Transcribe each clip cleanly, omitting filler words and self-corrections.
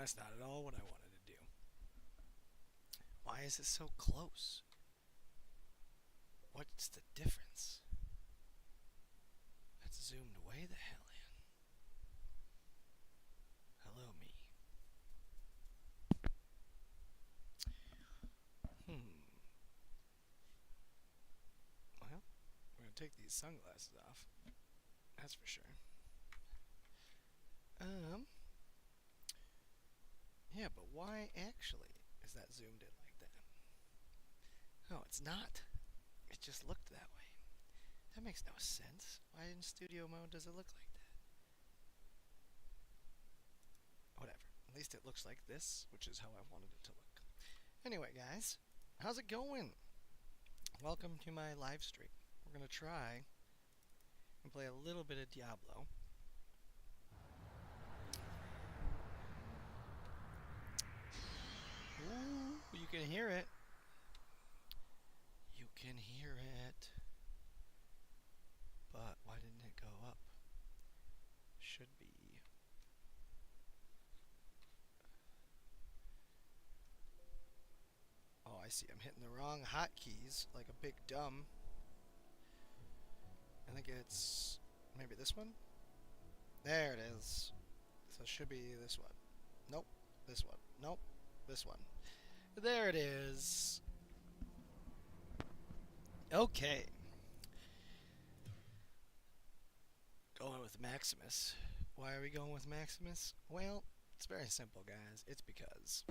That's not at all what I wanted to do. Why is it so close? What's the difference? That's zoomed way the hell in. Hello, me. Well, we're going to take these sunglasses off. That's for sure. Yeah, but why actually is that zoomed in like that? Oh, it's not. It just looked that way. That makes no sense. Why in studio mode does it look like that? Whatever. At least it looks like this, which is how I wanted it to look. Anyway, guys, how's it going? Welcome to my live stream. We're going to try and play a little bit of Diablo. Ooh, you can hear it. You can hear it. But why didn't it go up? Should be. Oh, I see. I'm hitting the wrong hotkeys like a big dumb. I think it's maybe this one. There it is. So it should be this one. Nope. This one. Nope. This one. There it is. Okay. Going with Maximus. Why are we going with Maximus? Well, it's very simple, guys. It's because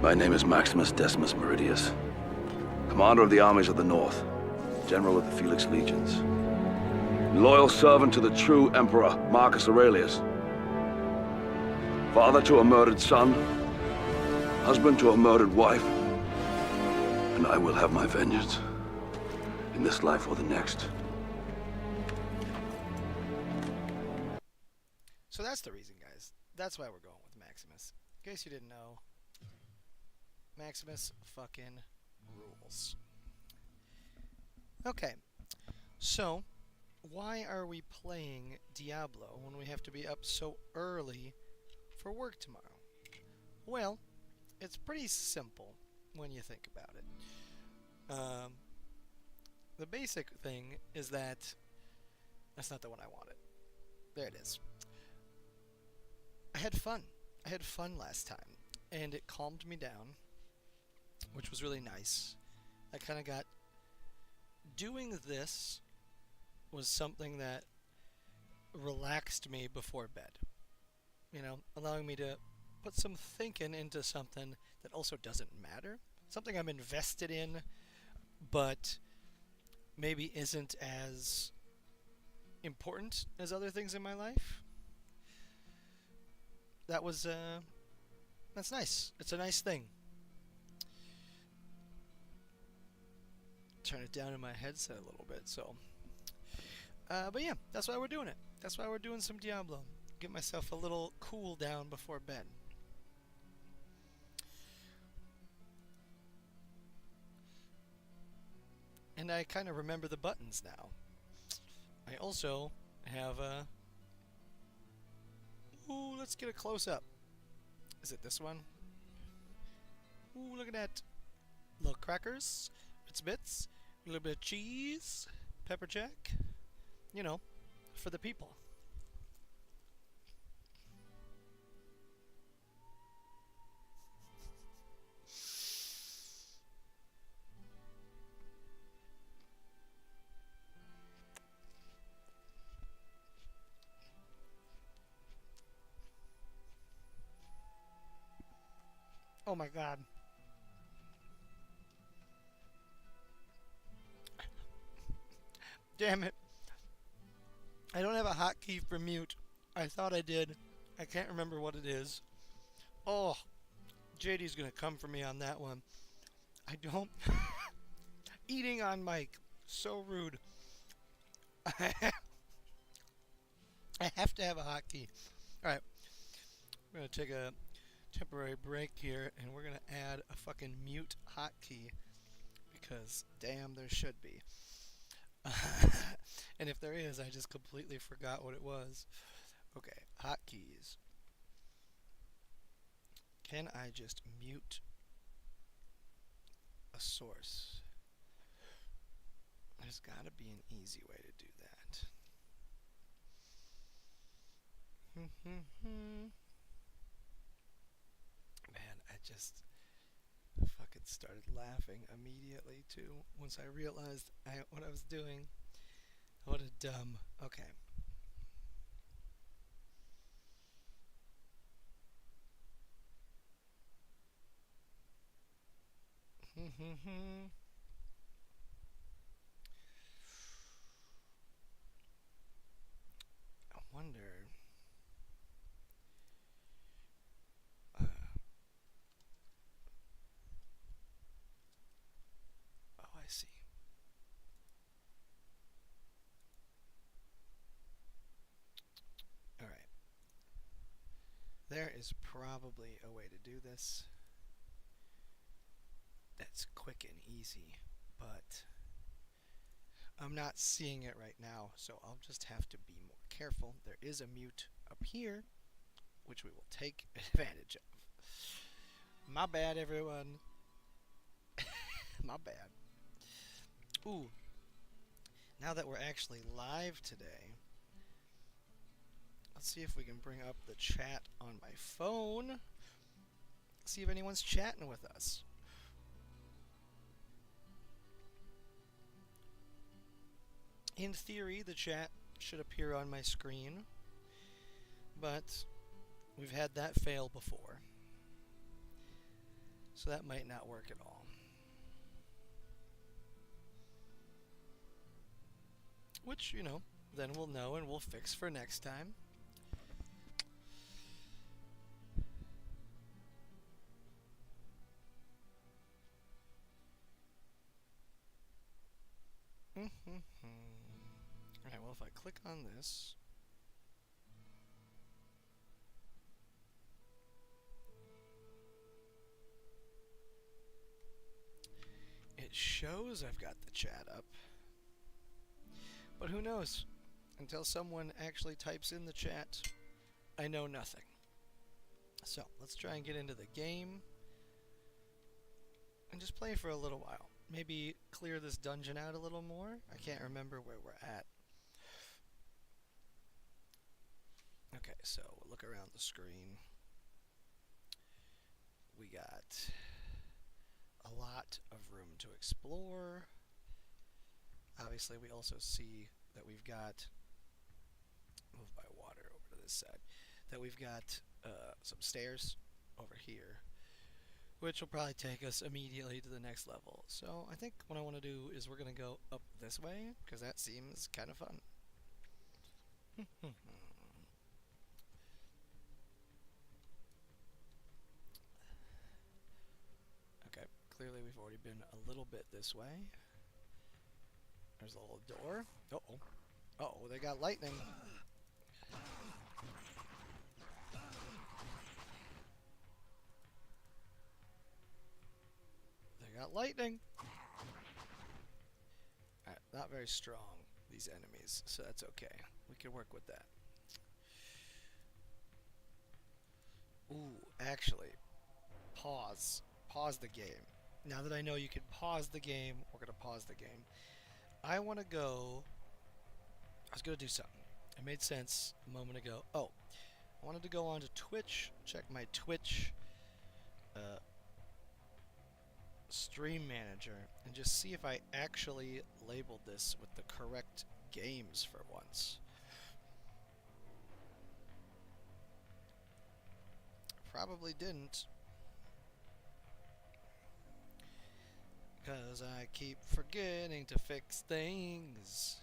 My name is Maximus Decimus Meridius, commander of the armies of the North, general of the Felix Legions, loyal servant to the true Emperor Marcus Aurelius, father to a murdered son, husband to a murdered wife, and I will have my vengeance, in this life or the next. So that's the reason, guys. That's why we're going with Maximus. In case you didn't know, Maximus fucking rules. Okay, so why are we playing Diablo when we have to be up so early for work tomorrow? Well, it's pretty simple when you think about it. The basic thing is that that's not the one I wanted. There it is. I had fun. I had fun last time, and it calmed me down, which was really nice. I kind of got... Doing this was something that relaxed me before bed. You know, allowing me to put some thinking into something that also doesn't matter. Something I'm invested in, but maybe isn't as important as other things in my life. That was, that's nice. It's a nice thing. Turn it down in my headset a little bit, so. But yeah, that's why we're doing it. That's why we're doing some Diablo. Get myself a little cool down before bed. And I kind of remember the buttons now. I also have a... Ooh, let's get a close-up. Is it this one? Ooh, look at that. Little crackers, bits, a little bit of cheese, pepper jack. You know, for the people. Oh my god. Damn it. I don't have a hotkey for mute. I thought I did. I can't remember what it is. Oh, JD's gonna come for me on that one. I don't... Eating on mic. So rude. I have to have a hotkey. Alright. We're gonna take a temporary break here, and we're gonna add a fucking mute hotkey. Because, damn, there should be. And if there is, I just completely forgot what it was. Okay, hotkeys. Can I just mute a source? There's gotta be an easy way to do that. Man, I just fucking started laughing immediately too once I realized what I was doing. What a dumb. Okay. I wonder. Uh, oh, I see. All right. There is probably a way to do this that's quick and easy, but I'm not seeing it right now, so I'll just have to be more careful. There is a mute up here, which we will take advantage of. My bad, everyone. My bad. Ooh. Now that we're actually live today, let's see if we can bring up the chat on my phone. See if anyone's chatting with us. In theory, the chat should appear on my screen, but we've had that fail before, so that might not work at all. Which, then we'll know and we'll fix for next time. Alright, well, if I click on this, it shows I've got the chat up. But who knows? Until someone actually types in the chat, I know nothing. So, let's try and get into the game and just play for a little while. Maybe clear this dungeon out a little more. I can't remember where we're at. Okay, so we'll look around the screen. We got a lot of room to explore. Obviously, we also see that we've got, move my water over to this side, that we've got some stairs over here, which will probably take us immediately to the next level. So I think what I want to do is we're going to go up this way, because that seems kind of fun. Okay, clearly we've already been a little bit this way. There's a little door. Uh-oh. Uh-oh, they got lightning. They got lightning. Alright, not very strong, these enemies, so that's okay. We can work with that. Ooh, actually, pause. Pause the game. Now that I know you can pause the game, we're going to pause the game. I want to go... I was going to do something. It made sense a moment ago. Oh, I wanted to go on to Twitch, check my Twitch stream manager, and just see if I actually labeled this with the correct games for once. Probably didn't. Because I keep forgetting to fix things.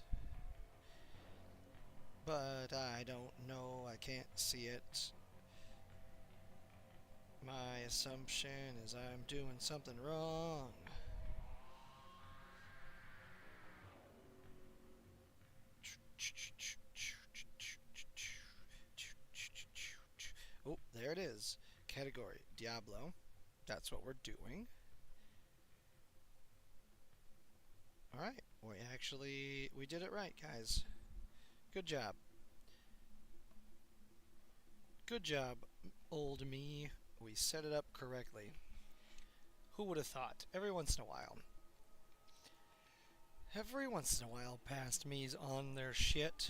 But I don't know, I can't see it. My assumption is I'm doing something wrong. Oh, there it is. Category, Diablo. That's what we're doing. Alright, we did it right, guys. Good job. Good job, old me. We set it up correctly. Who would have thought? Every once in a while, past me's on their shit.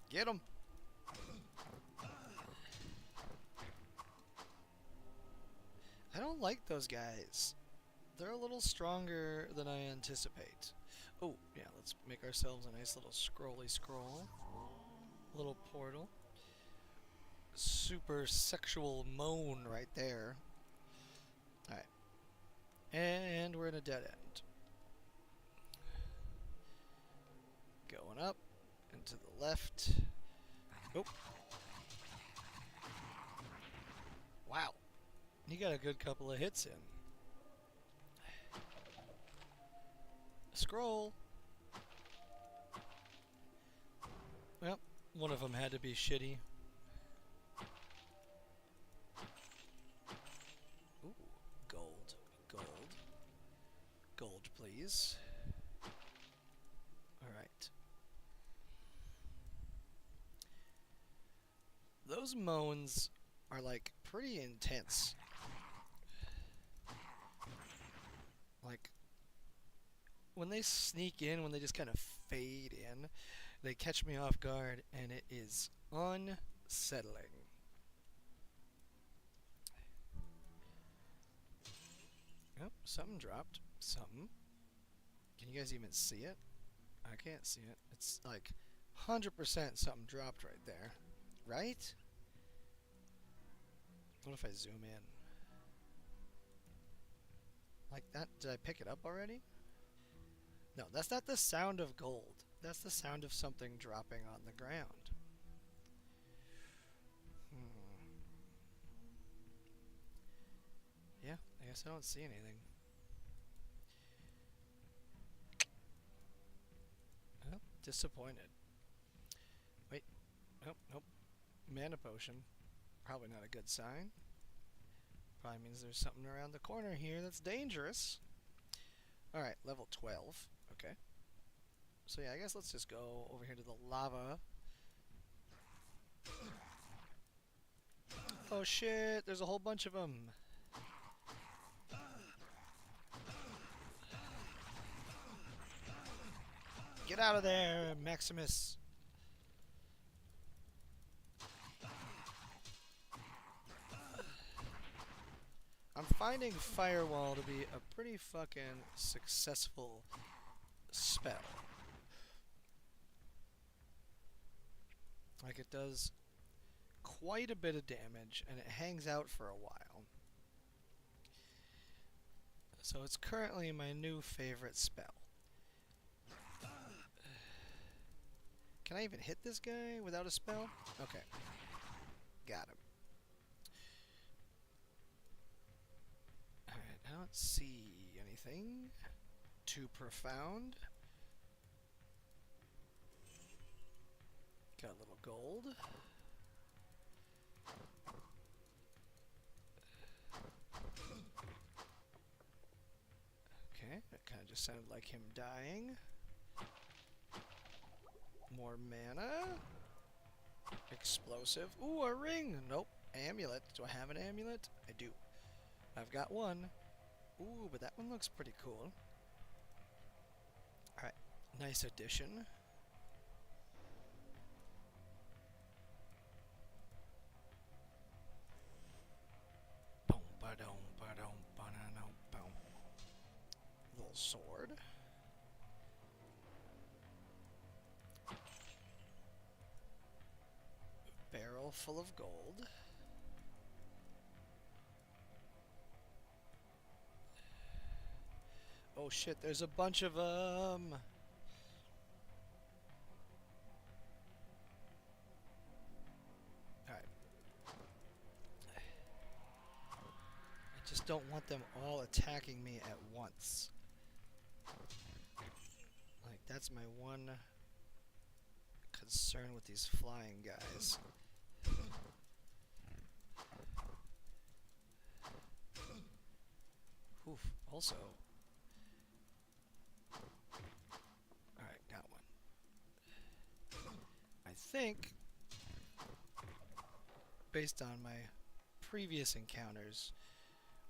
Get 'em! I don't like those guys. They're a little stronger than I anticipate. Oh, yeah, let's make ourselves a nice little scrolly scroll. Little portal. Super sexual moan right there. Alright. And we're in a dead end. Going up and to the left. Oh. Wow. He got a good couple of hits in. Scroll. Well, one of them had to be shitty. Ooh, gold. Gold, please. Alright. Those moans are, like, pretty intense. Like, when they sneak in, when they just kind of fade in, they catch me off guard, and it is unsettling. Oh, something dropped. Something. Can you guys even see it? I can't see it. It's like 100% something dropped right there. Right? What if I zoom in? Like that? Did I pick it up already? No, that's not the sound of gold. That's the sound of something dropping on the ground. Yeah, I guess I don't see anything. Oh, disappointed. Wait. Oh, nope. Mana potion. Probably not a good sign. Probably means there's something around the corner here that's dangerous. Alright, level 12. Okay. So yeah, I guess let's just go over here to the lava. Oh shit, there's a whole bunch of them. Get out of there, Maximus. I'm finding Firewall to be a pretty fucking successful spell. Like, it does quite a bit of damage, and it hangs out for a while. So it's currently my new favorite spell. Can I even hit this guy without a spell? Okay. Got him. Alright, I don't see anything too profound. Got a little gold. Okay, that kind of just sounded like him dying. More mana. Explosive. Ooh, a ring! Nope. Amulet. Do I have an amulet? I do. I've got one. Ooh, but that one looks pretty cool. Alright. Nice addition. Little sword. Barrel full of gold. Oh shit, there's a bunch of them! Alright. I just don't want them all attacking me at once. Like, that's my one concern with these flying guys. Oof. Also. Alright, got one. I think, based on my previous encounters,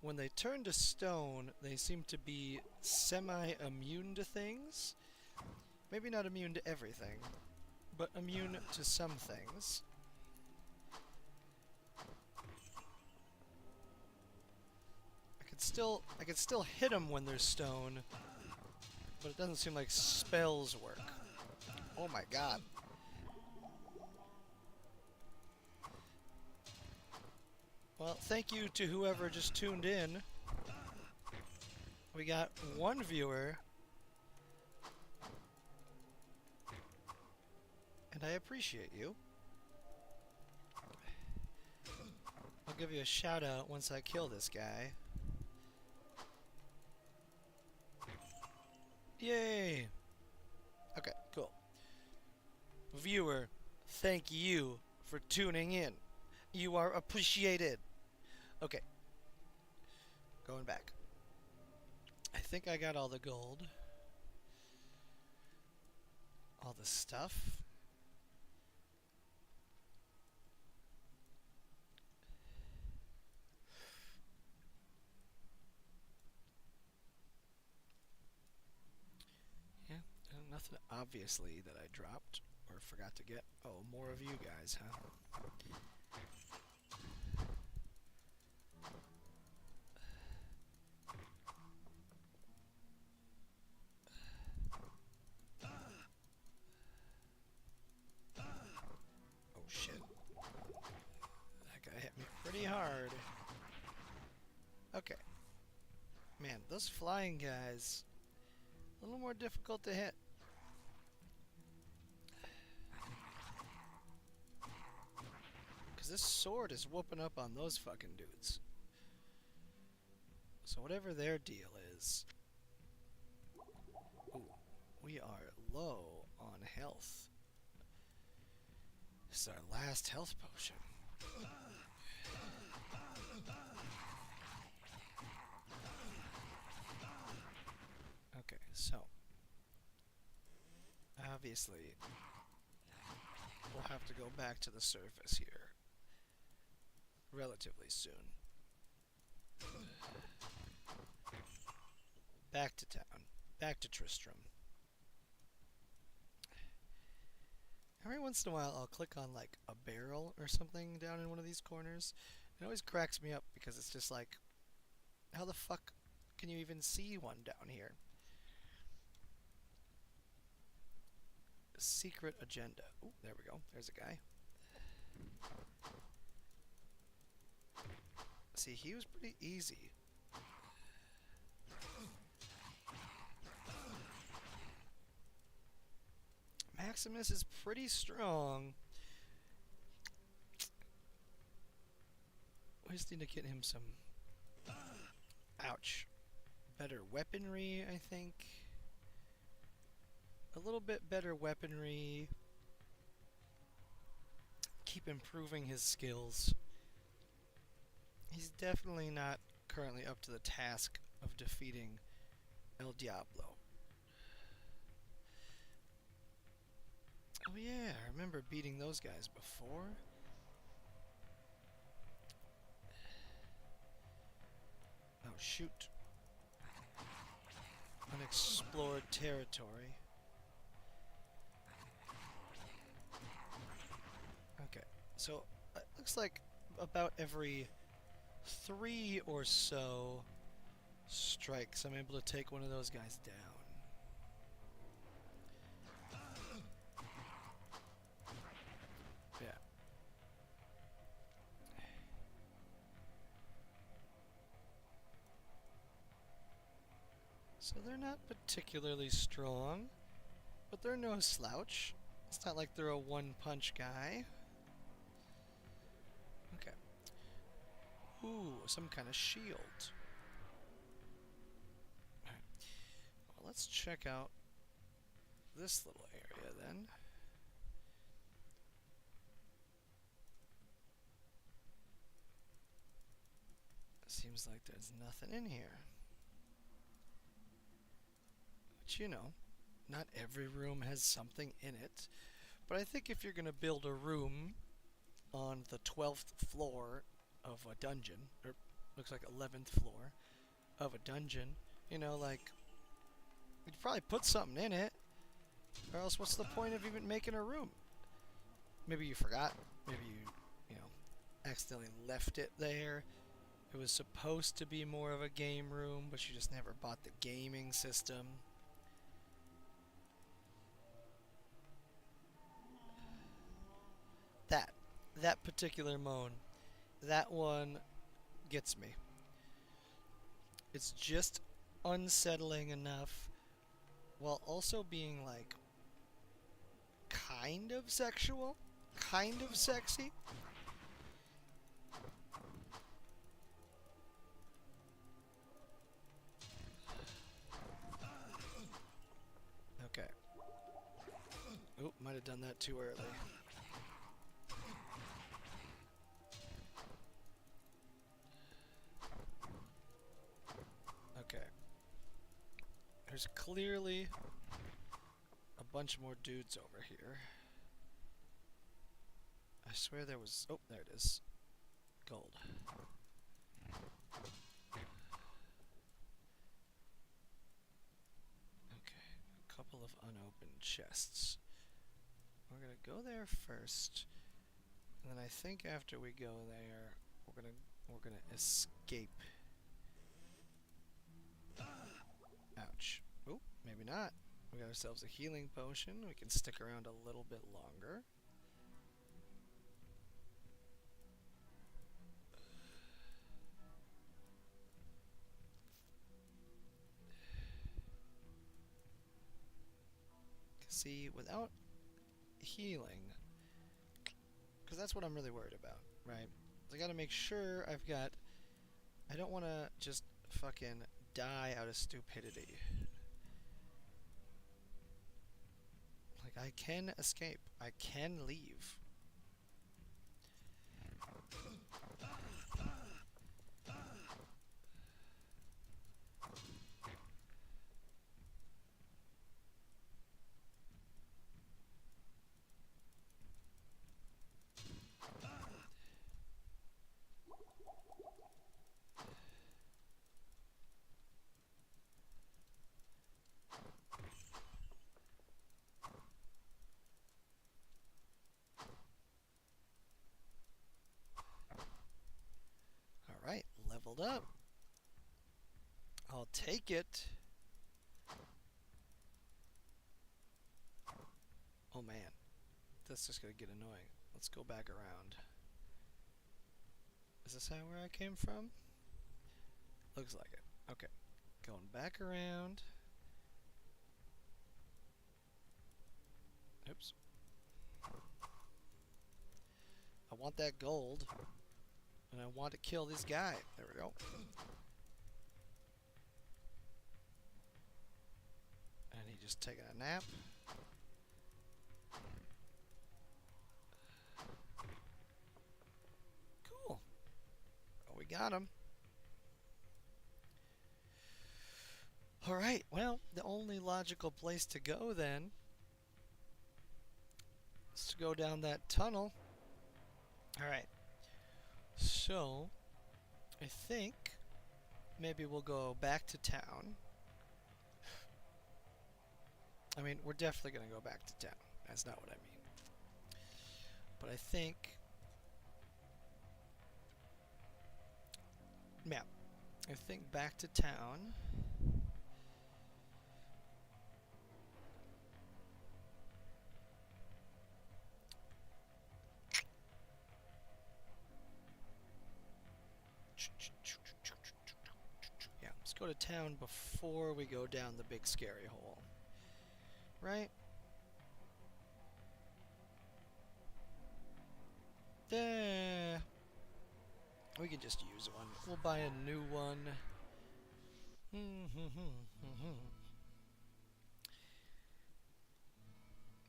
when they turn to stone, they seem to be semi-immune to things. Maybe not immune to everything, but immune to some things. I could still hit them when they're stone, but it doesn't seem like spells work. Oh my god. Well, thank you to whoever just tuned in. We got one viewer, and I appreciate you. I'll give you a shout out once I kill this guy. Yay! Okay, cool. Viewer, thank you for tuning in. You are appreciated. Okay. Going back. I think I got all the gold. All the stuff. Yeah, nothing obviously that I dropped or forgot to get. Oh, more of you guys, huh? Oh shit. That guy hit me pretty hard. Okay. Man, those flying guys, a little more difficult to hit. Because this sword is whooping up on those fucking dudes. So whatever their deal is. Ooh, we are low on health. This is our last health potion. Okay, so obviously we'll have to go back to the surface here relatively soon. Back to town. Back to Tristram. Every once in a while I'll click on like a barrel or something down in one of these corners. It always cracks me up because it's just like, how the fuck can you even see one down here? Secret agenda. Ooh, there we go. There's a guy. See, he was pretty easy. Maximus is pretty strong. We just need to get him some... Ouch. Better weaponry, I think. A little bit better weaponry. Keep improving his skills. He's definitely not currently up to the task of defeating El Diablo. Oh yeah, I remember beating those guys before. Oh shoot. Unexplored territory. Okay, so it looks like about every 3 or so strikes I'm able to take one of those guys down. Yeah. So they're not particularly strong, but they're no slouch. It's not like they're a one-punch guy. Okay. Ooh, some kind of shield. Alright. Well, let's check out this little area then. Seems like there's nothing in here. which, you know, not every room has something in it. But I think if you're going to build a room on the 12th floor of a dungeon, or looks like 11th floor of a dungeon, you know, like, you'd probably put something in it, or else what's the point of even making a room? Maybe you forgot, maybe you know, accidentally left it there. It was supposed to be more of a game room, but you just never bought the gaming system. That particular moan, that one gets me. It's just unsettling enough while also being like kind of sexual, kind of sexy. Okay. Oop, might have done that too early. Okay. There's clearly a bunch more dudes over here. I swear there was... Oh, there it is. Gold. Okay, a couple of unopened chests. We're gonna go there first, and then I think after we go there, we're gonna escape. Ouch. Oh, maybe not. We got ourselves a healing potion. We can stick around a little bit longer. See, without healing, because that's what I'm really worried about, right? I gotta make sure I've got... I don't want to just fucking die out of stupidity. Like, I can escape. I can leave. Alright, leveled up. I'll take it. Oh man, that's just gonna get annoying. Let's go back around. Is this where I came from? Looks like it. Okay, going back around. Oops. I want that gold, and I want to kill this guy. There we go. And he just taking a nap. Cool. Oh, we got him. Alright, well, the only logical place to go then is to go down that tunnel. Alright. So, I think maybe we'll go back to town. I mean, we're definitely going to go back to town. That's not what I mean. But I think... Yeah. I think back to town... Yeah, let's go to town before we go down the big scary hole. Right? There. We can just use one. We'll buy a new one.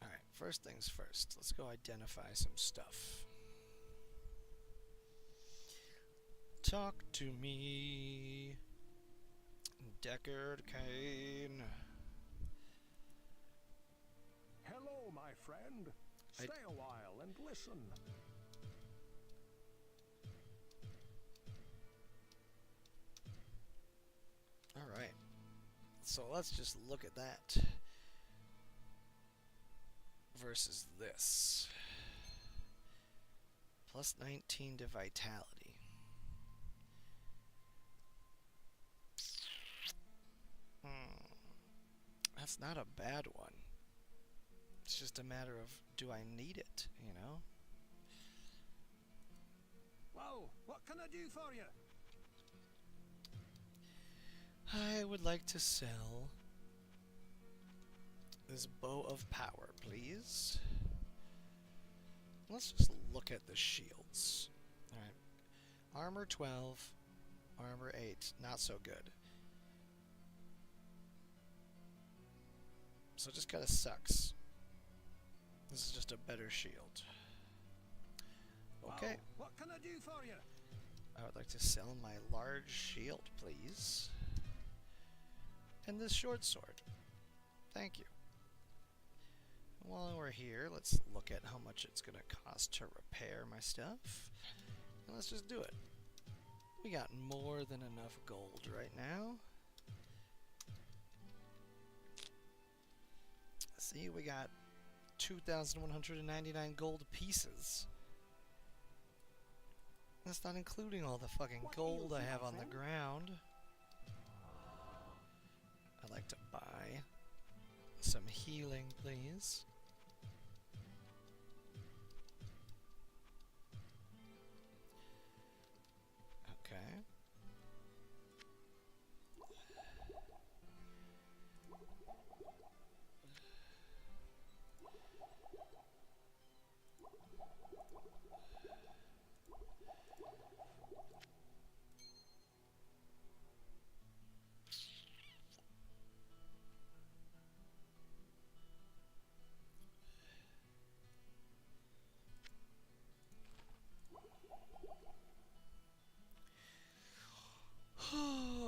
Alright, first things first. Let's go identify some stuff. Talk to me, Deckard Cain. my friend. Stay a while and listen. Alright. So let's just look at that. Versus this. Plus 19 to vitality. That's not a bad one. It's just a matter of, do I need it, you know? Well, what can I do for you? I would like to sell this bow of power, please. Let's just look at the shields. Alright. Armor 12, armor 8, not so good. So it just kinda sucks. This is just a better shield. Okay. Well, what can I do for you? I would like to sell my large shield, please. And this short sword. Thank you. While we're here, let's look at how much it's going to cost to repair my stuff. And let's just do it. We got more than enough gold right now. See, we got 2,199 gold pieces. That's not including all the fucking gold I have on the ground. I'd like to buy some healing, please. Okay.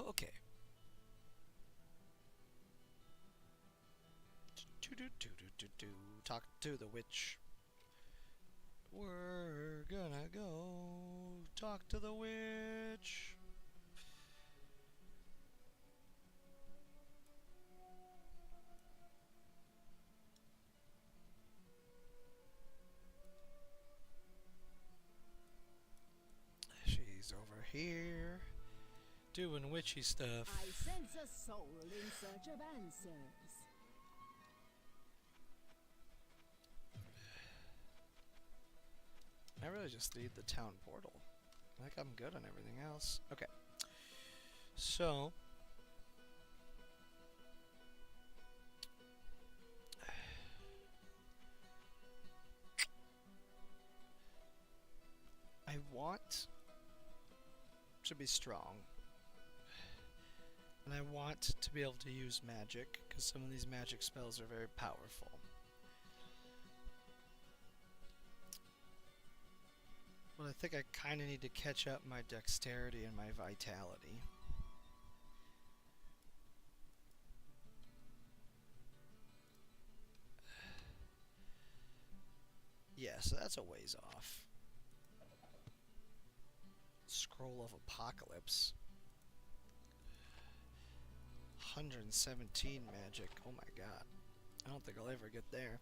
Okay. Talk to the witch. We're gonna go talk to the witch. She's over here doing witchy stuff. I sense a soul in search of answers. I really just need the town portal. I think I'm good on everything else. Okay. So I want to be strong. And I want to be able to use magic, because some of these magic spells are very powerful. But I think I kind of need to catch up my dexterity and my vitality. Yeah, so that's a ways off. Scroll of Apocalypse. 117 magic. Oh my god. I don't think I'll ever get there.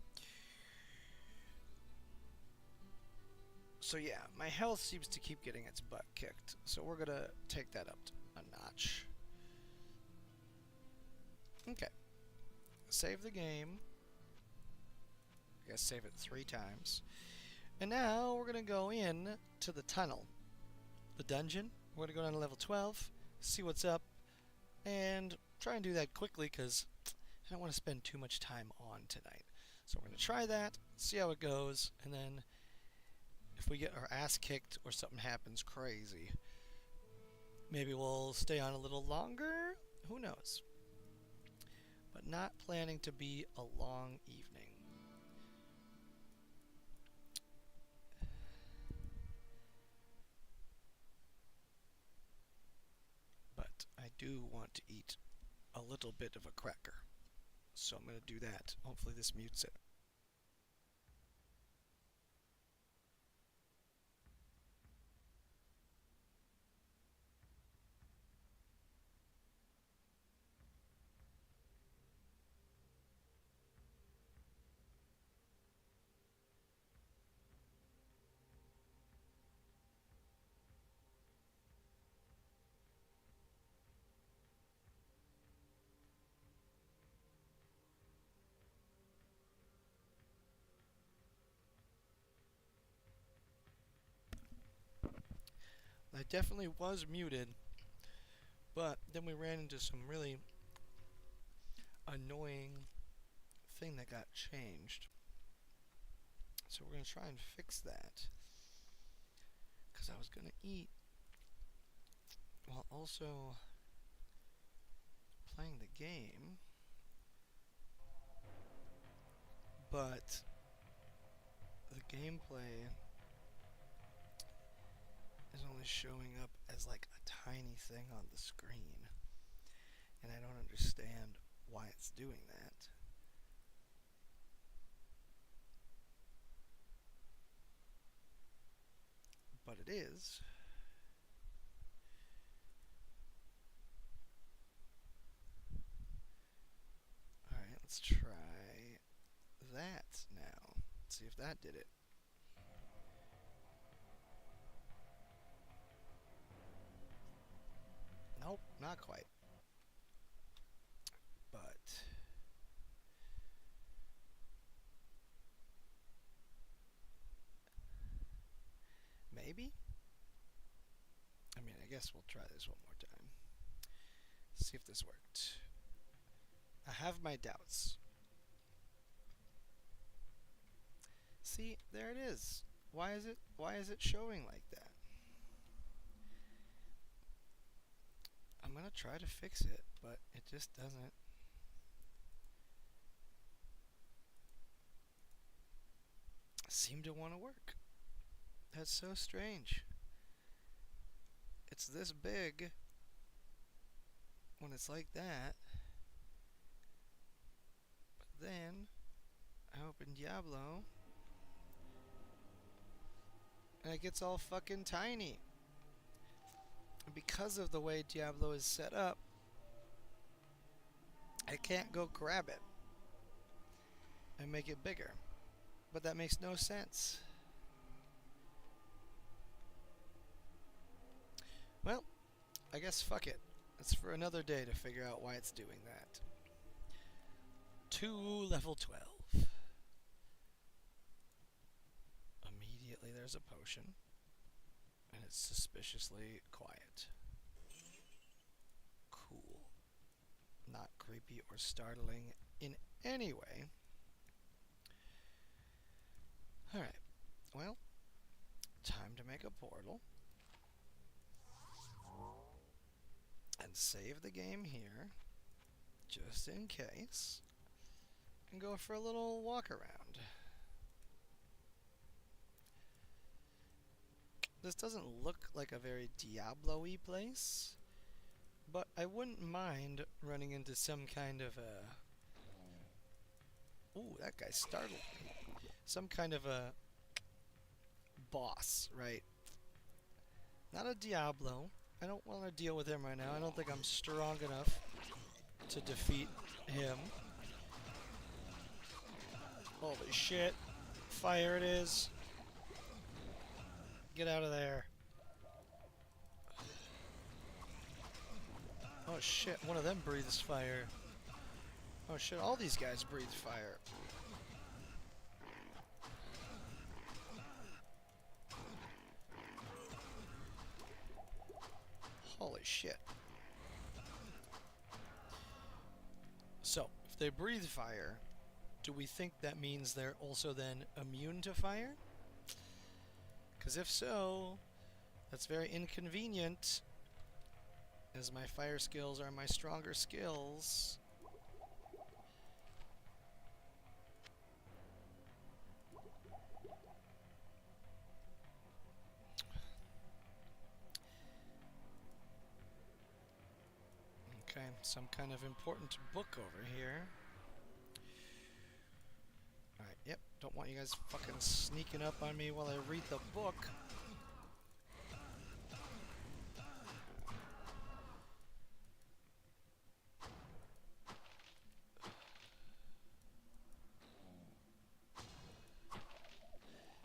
So yeah, my health seems to keep getting its butt kicked. So we're gonna take that up a notch. Okay. Save the game. I guess save it 3 times. And now we're gonna go in to the tunnel. The dungeon. We're gonna go down to level 12, see what's up, and try and do that quickly because I don't want to spend too much time on tonight. So we're gonna try that, see how it goes, and then if we get our ass kicked or something happens crazy, maybe we'll stay on a little longer. Who knows? But not planning to be a long evening. But I do want to eat a little bit of a cracker. So I'm going to do that. Hopefully this mutes it. I definitely was muted, but then we ran into some really annoying thing that got changed. So we're going to try and fix that. Because I was going to eat while also playing the game. But the gameplay is only showing up as like a tiny thing on the screen. And I don't understand why it's doing that. But it is. Alright, let's try that now. Let's see if that did it. Nope, not quite. But maybe? I mean, I guess we'll try this one more time. See if this worked. I have my doubts. See, there it is. Why is it showing like that? I'm gonna try to fix it, but it just doesn't. Seem to want to work. That's so strange. It's this big when it's like that. But then I open Diablo and it gets all fucking tiny. And because of the way Diablo is set up, I can't go grab it and make it bigger. But that makes no sense. Well, I guess fuck it. It's for another day to figure out why it's doing that. To level 12. Immediately there's a potion. And it's suspiciously quiet. Cool. Not creepy or startling in any way. Alright. Well, time to make a portal. And save the game here. Just in case. And go for a little walk around. This doesn't look like a very Diablo-y place, but I wouldn't mind running into some kind of a... Ooh, that guy startled me. Some kind of a boss, right? Not a Diablo. I don't want to deal with him right now. I don't think I'm strong enough to defeat him. Holy shit. Fire it is. Get out of there. Oh shit, one of them breathes fire. Oh shit, all these guys breathe fire. Holy shit. So, if they breathe fire, do we think that means they're also then immune to fire? Because if so, that's very inconvenient, as my fire skills are my stronger skills. Okay, some kind of important book over here. Alright, yep, don't want you guys fucking sneaking up on me while I read the book.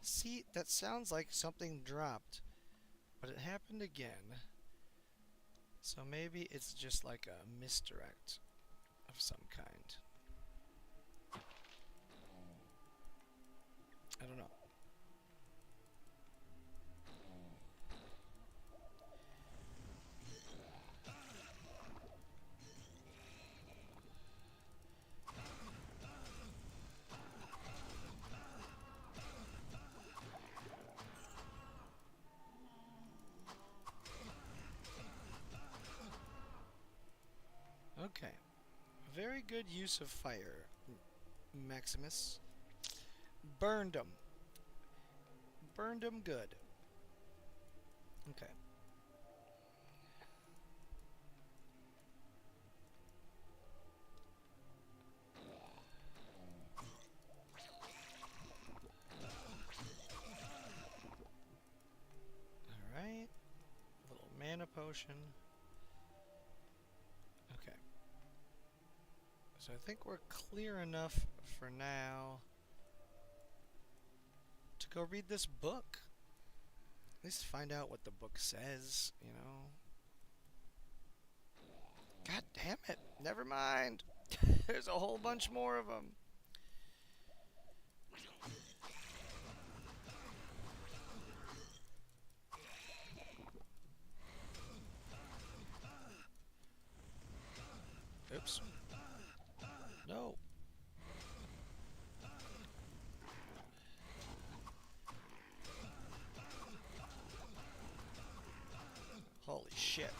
See, that sounds like something dropped, but it happened again. So maybe it's just like a misdirect of some kind. I don't know. Very good use of fire, Maximus. Burned 'em. Burned 'em good. Okay. Alright. Little mana potion. Okay. So I think we're clear enough for now to go read this book. At least find out what the book says, you know. God damn it. Never mind. There's a whole bunch more of them. Oops. No. Holy shit.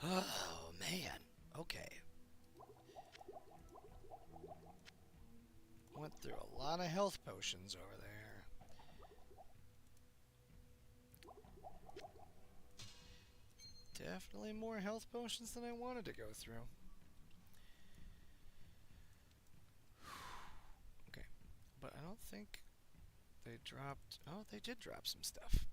Oh, man. Okay. Went through a lot of health potions over there. Definitely more health potions than I wanted to go through. Okay. But I don't think they dropped... Oh, they did drop some stuff.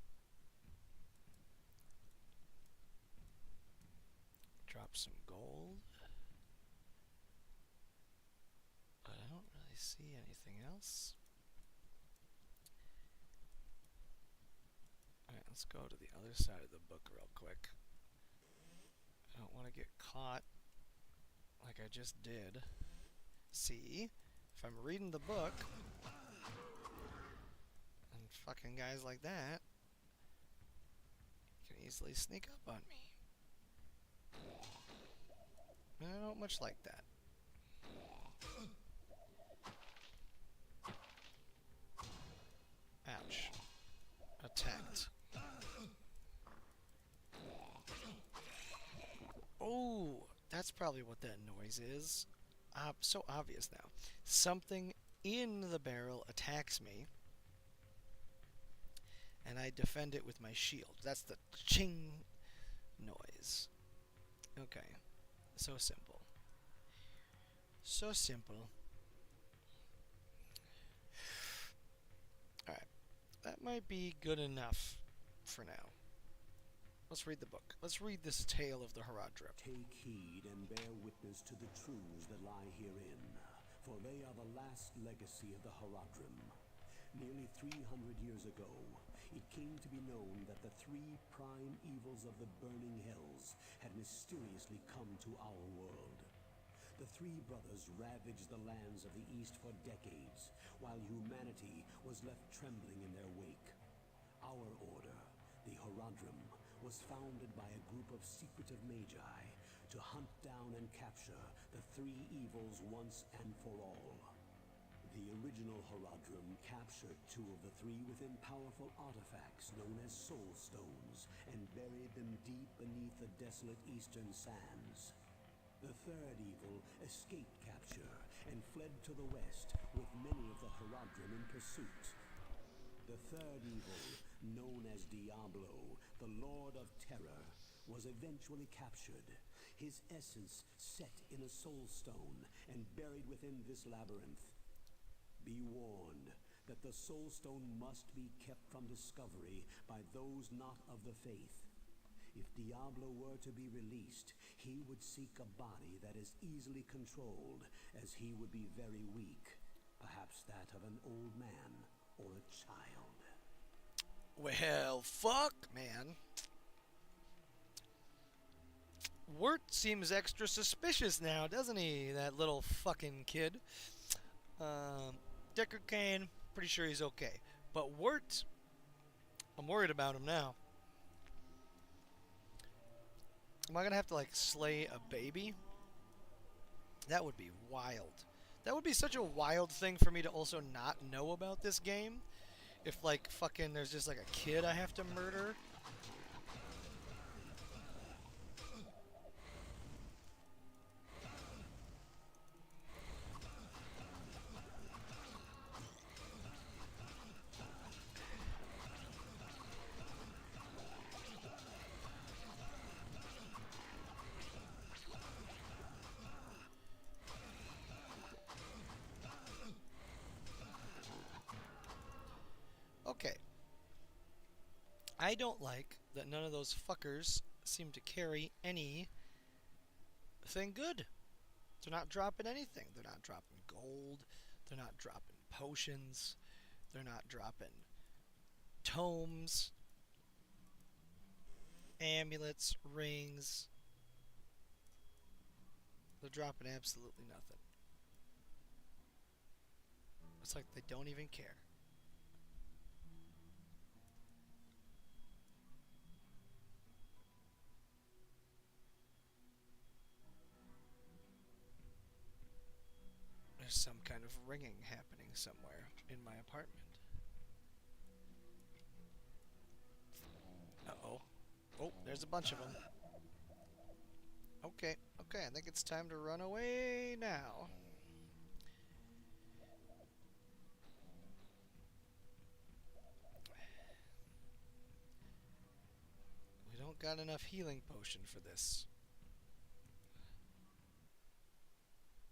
Drop some gold. But I don't really see anything else. Alright, let's go to the other side of the book real quick. I don't want to get caught like I just did. See? If I'm reading the book and fucking guys like that can easily sneak up on me. And I don't much like that. Ouch. Attacked. Oh, that's probably what that noise is. So obvious now. Something in the barrel attacks me, and I defend it with my shield. That's the ching noise. Okay. So simple. So simple. Alright. That might be good enough for now. Let's read the book. Let's read this tale of the Haradrim. Take heed and bear witness to the truths that lie herein, for they are the last legacy of the Haradrim. Nearly 300 years ago, it came to be known that the three prime evils of the burning hells had mysteriously come to our world. The three brothers ravaged the lands of the East for decades, while humanity was left trembling in their wake. Our order, the Haradrim, was founded by a group of secretive magi to hunt down and capture the three evils once and for all. The original Haradrim captured two of the three within powerful artifacts known as Soul Stones and buried them deep beneath the desolate eastern sands. The third evil escaped capture and fled to the west with many of the Haradrim in pursuit. The third evil, known as Diablo, the Lord of Terror, was eventually captured, his essence set in a soul stone and buried within this labyrinth. Be warned that the soul stone must be kept from discovery by those not of the faith. If Diablo were to be released, he would seek a body that is easily controlled, as he would be very weak, perhaps that of an old man or a child. Well, fuck, man. Wirt seems extra suspicious now, doesn't he? That little fucking kid. Decker Kane, pretty sure he's okay. But Wirt, I'm worried about him now. Am I gonna have to, like, slay a baby? That would be wild. That would be such a wild thing for me to also not know about this game. If, like, fucking there's just, like, a kid I have to murder. Okay. I don't like that none of those fuckers seem to carry anything good. They're not dropping anything. They're not dropping gold. They're not dropping potions. They're not dropping tomes, amulets, rings. They're dropping absolutely nothing. It's like they don't even care. There's some kind of ringing happening somewhere in my apartment. Uh-oh. Oh, there's a bunch of them. Okay, okay, I think it's time to run away now. We don't got enough healing potion for this.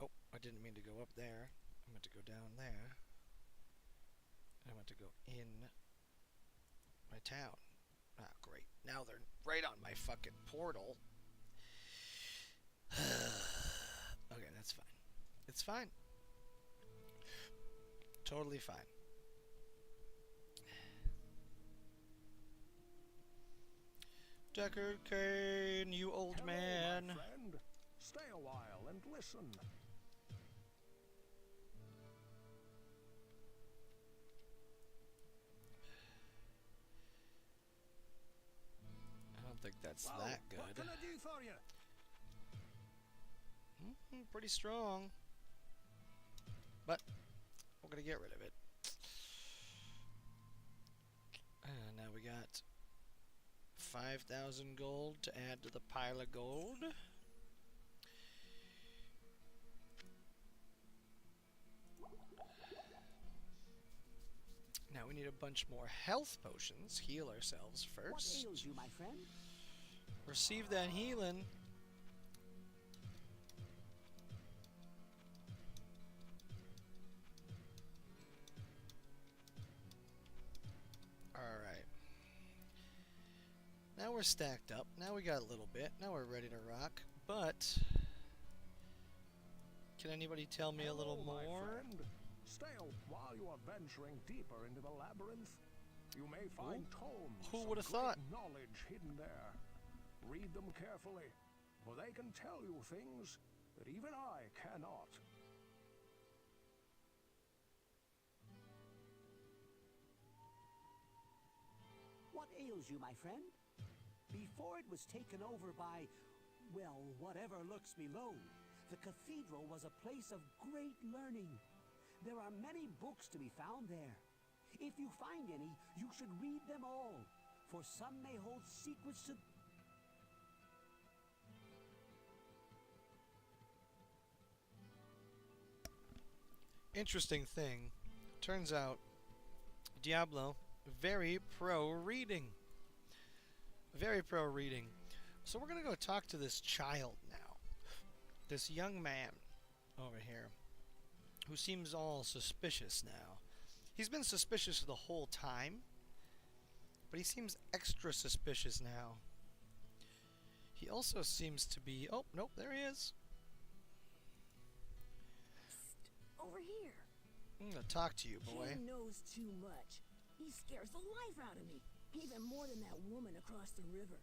Oh, I didn't mean to go up there. I meant to go down there. I meant to go in my town. Ah, great. Now they're right on my fucking portal. Okay, that's fine. It's fine. Totally fine. Deckard Cain, you old Hello, man. my friend. Stay a while and listen. I don't think that's Well, that what good. can I do for you? Pretty strong. But we're gonna get rid of it. And now we got 5,000 gold to add to the pile of gold. Now we need a bunch more health potions. Heal ourselves What first. ails you, my friend? Receive that healing. Alright. Now we're stacked up. Now we got a little bit. Now we're ready to rock. But can anybody tell me a little Hello, my more? friend. Stay while you are venturing deeper into the labyrinth. You may find tomes Who of would have great thought? knowledge hidden there. Read them carefully, for they can tell you things that even I cannot. What ails you, my friend? Before it was taken over by, well, whatever lurks below, the cathedral was a place of great learning. There are many books to be found there. If you find any, you should read them all, for some may hold secrets to... Interesting thing. Turns out Diablo, very pro reading. Very pro reading. So we're going to go talk to this child now. This young man over here who seems all suspicious now. He's been suspicious the whole time, but he seems extra suspicious now. He also seems to be... Oh, nope, there he is. Over here. I'm going to talk to you, boy. He knows too much. He scares the life out of me. Even more than that woman across the river.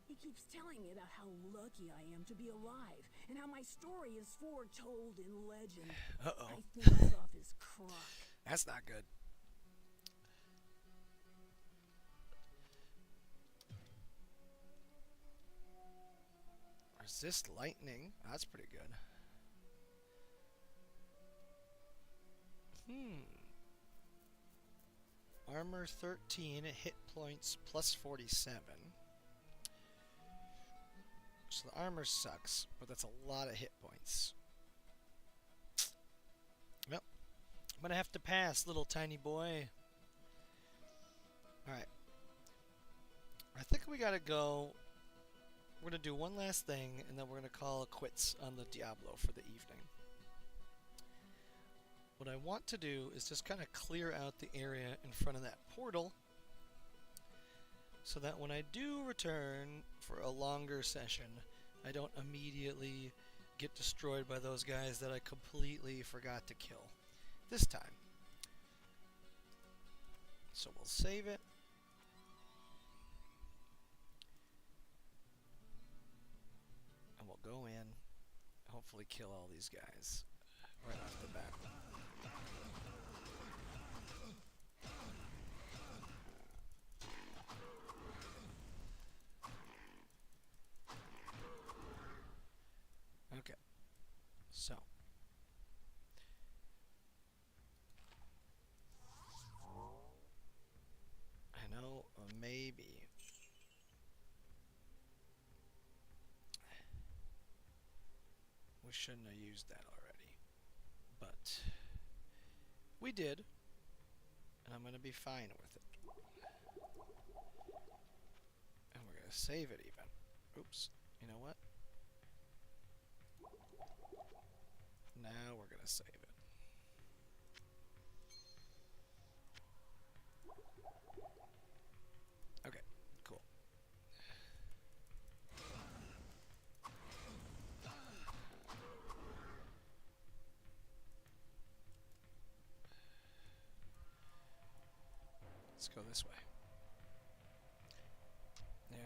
He keeps telling me about how lucky I am to be alive, and how my story is foretold in legend. Uh-oh. I think he's off his crock. That's not good. Resist lightning. That's pretty good. Armor 13, hit points plus 47. So the armor sucks, but that's a lot of hit points. Well, I'm gonna have to pass, little tiny boy. Alright. I think we gotta go. We're gonna do one last thing, and then we're gonna call it quits on the Diablo for the evening. What I want to do is just kind of clear out the area in front of that portal, so that when I do return for a longer session, I don't immediately get destroyed by those guys that I completely forgot to kill this time. So we'll save it. And we'll go in, hopefully kill all these guys right off the bat. Okay, so I know maybe we shouldn't have used that already, but we did, and I'm going to be fine with it. And we're going to save it even. Oops, you know what? Now we're going to save it. Okay, cool. Let's go this way. Yeah.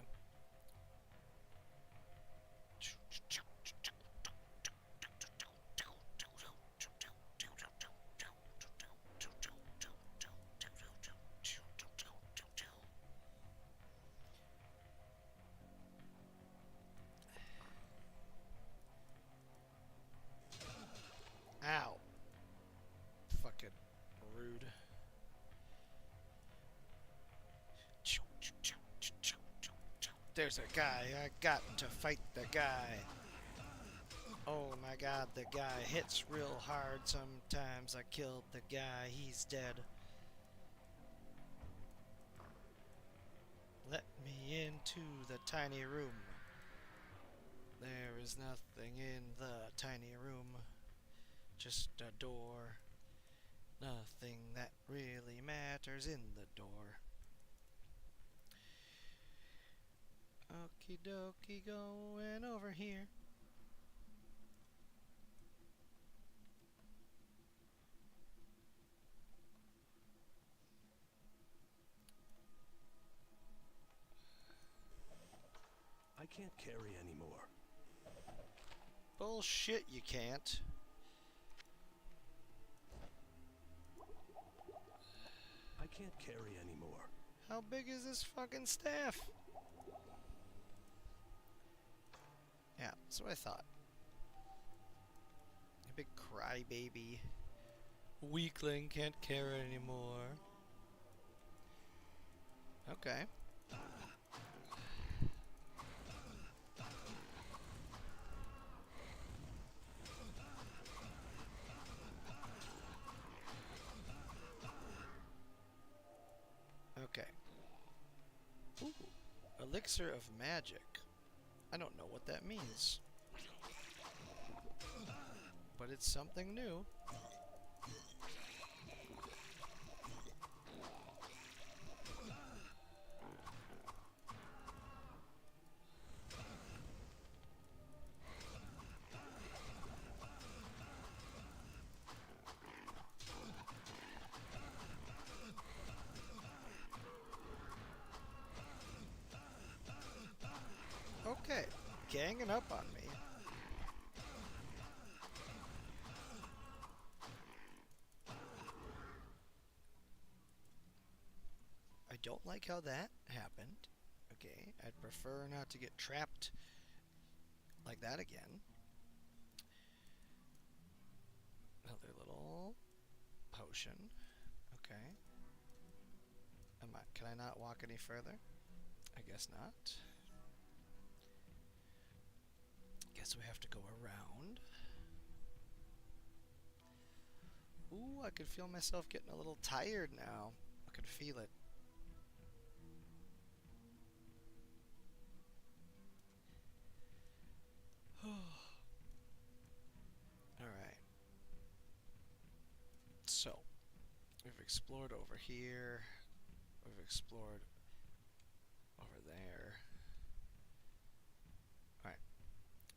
Ow. Fucking rude. There's a guy. I got to fight the guy. Oh my god, the guy hits real hard sometimes. I killed the guy. He's dead. Let me into the tiny room. There is nothing in the tiny room. Just a door. Nothing that really matters in the door. Okie dokie, going over here. I can't carry anymore. Bullshit, you can't. I can't carry anymore. How big is this fucking staff? Yeah, that's what I thought. A big crybaby. Weakling, can't carry anymore. Okay. Okay. Ooh, elixir of magic. I don't know what that means. But it's something new. Okay, ganging up on me. I don't like how that happened. Okay, I'd prefer not to get trapped like that again. Another little potion. Okay. Can I not walk any further? I guess not. Guess we have to go around. Ooh, I could feel myself getting a little tired now. I could feel it. Alright. So, we've explored over here. We've explored over there. Alright.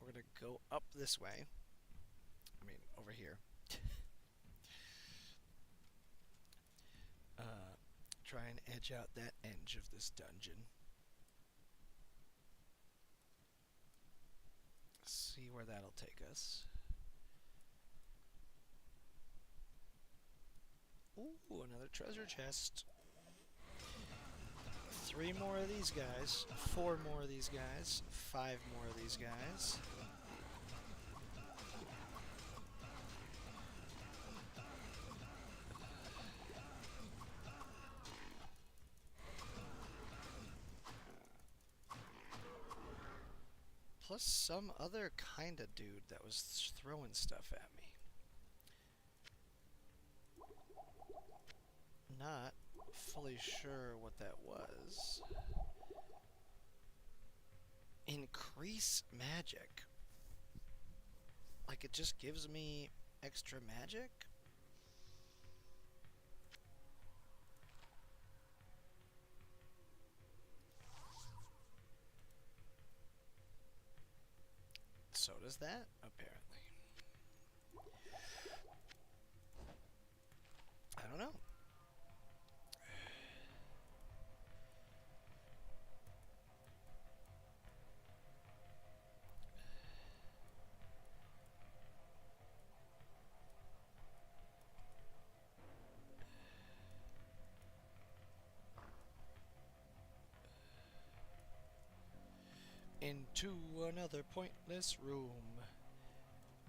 We're gonna go up this way. I mean, over here. Try and edge out that edge of this dungeon. See where that'll take us. Ooh, another treasure chest. 3 more of these guys. 4 more of these guys. 5 more of these guys. Plus some other kind of dude that was throwing stuff at me. Not fully sure what that was. Increase magic. Like it just gives me extra magic? So does that, apparently. I don't know. Into another pointless room.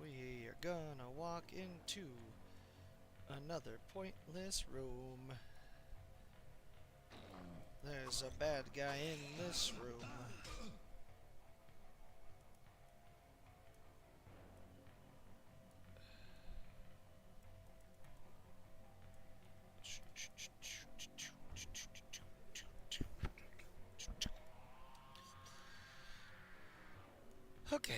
We are gonna walk into another pointless room. There's a bad guy in this room. Okay.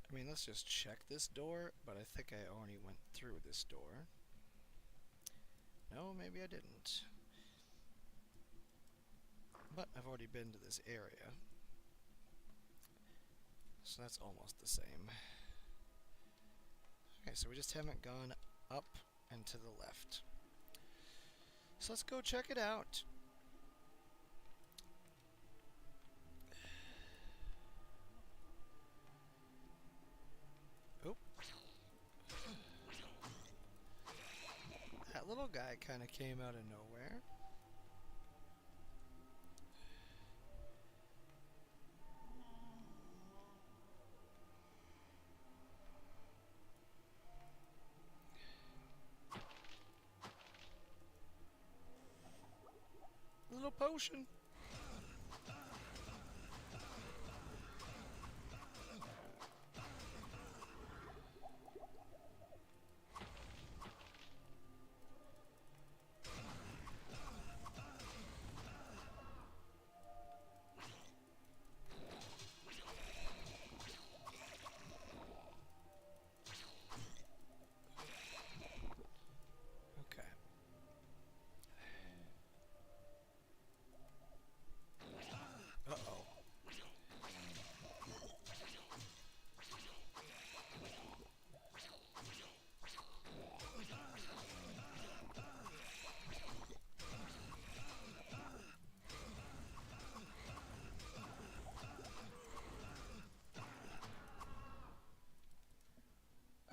I mean, let's just check this door, but I think I already went through this door. No, maybe I didn't. But I've already been to this area. So that's almost the same. Okay, so we just haven't gone up and to the left. So let's go check it out. Oop. That little guy kind of came out of nowhere. Little potion. Okay. Uh-oh.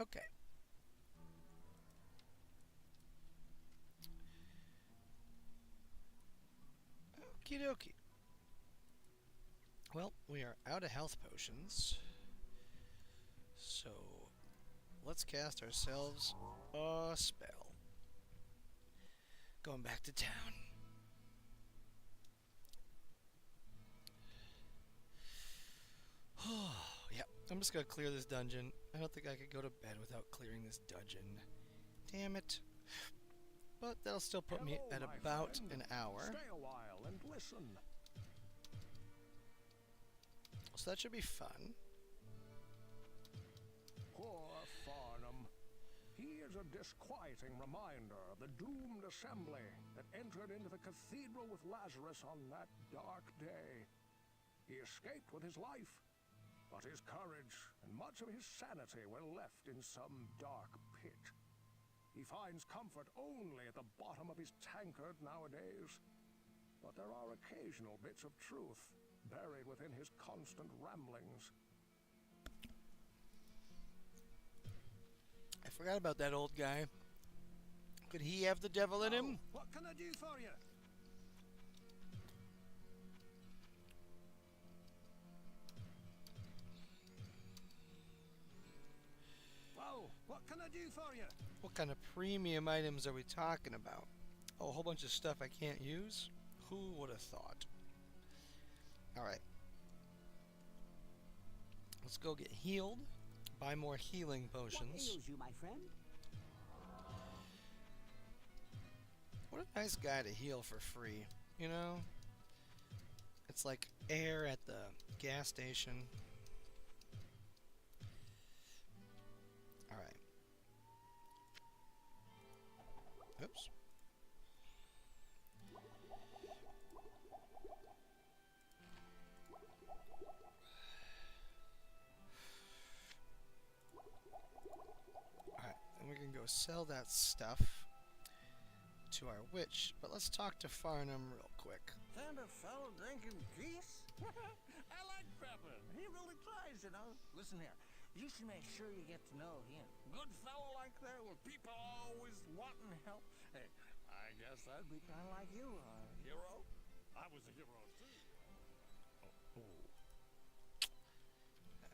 Okay. Okie dokie. Well, we are out of health potions. So, let's cast ourselves a spell. Going back to town. Yep, I'm just gonna clear this dungeon. I don't think I could go to bed without clearing this dungeon. Damn it. But that'll still put me Hello, at my about friend. an hour. Stay a while and listen. So that should be fun. Poor Farnham. He is a disquieting reminder of the doomed assembly that entered into the cathedral with Lazarus on that dark day. He escaped with his life, but his courage and much of his sanity were left in some dark pit. He finds comfort only at the bottom of his tankard nowadays, but there are occasional bits of truth buried within his constant ramblings. I forgot about that old guy. Could he have the devil in him? What can I do for you? Whoa, what can I do for you? What kind of premium items are we talking about? Oh, a whole bunch of stuff I can't use? Who would have thought? Alright. Let's go get healed. Buy more healing What potions. ails you, my friend? What a nice guy to heal for free, you know? It's like air at the gas station. Alright. Oops. Alright, and we can go sell that stuff to our witch, but let's talk to Farnham real quick. Found a fellow drinking geese? I like Pepper. He really tries, you know. Listen here, you should make sure you get to know him. Good fellow like that with people always wanting help. Hey, I guess that'd be kind of like you, a hero. I was a hero too.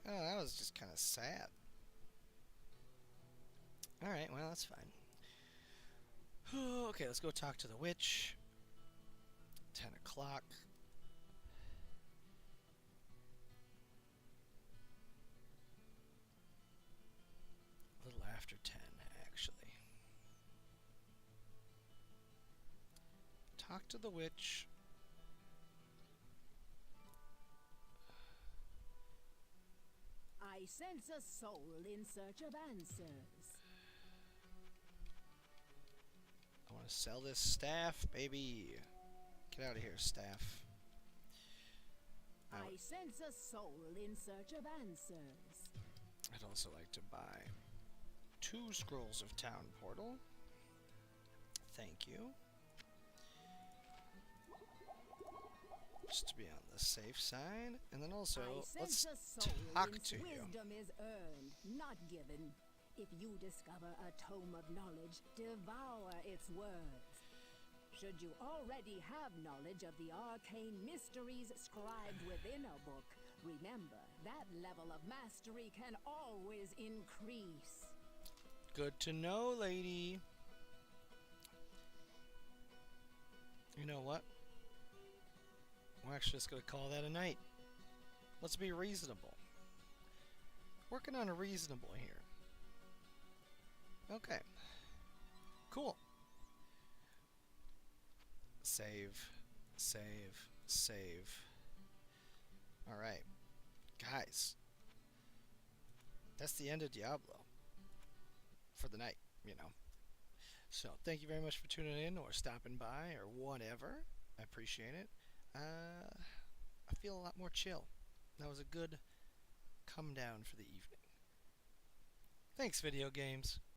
Oh, that was just kind of sad. Alright, well, that's fine. Okay, let's go talk to the witch. 10 o'clock. A little after 10, actually. Talk to the witch. I sense a soul in search of answers. I want to sell this staff, baby. Get out of here, staff. I sense a soul in search of answers. I'd also like to buy 2 scrolls of town portal. Thank you. Just to be on the safe side. And then also, I let's sense a soul talk in to you. wisdom is earned, not given. If you discover a tome of knowledge, devour its words. Should you already have knowledge of the arcane mysteries scribed within a book, remember that level of mastery can always increase. Good to know, lady. You know what? We're actually just going to call that a night. Let's be reasonable. Working on a reasonable here. Okay. Cool. Save. Save. Save. Alright. Guys. That's the end of Diablo. For the night, you know. So, thank you very much for tuning in or stopping by or whatever. I appreciate it. I feel a lot more chill. That was a good come down for the evening. Thanks, video games.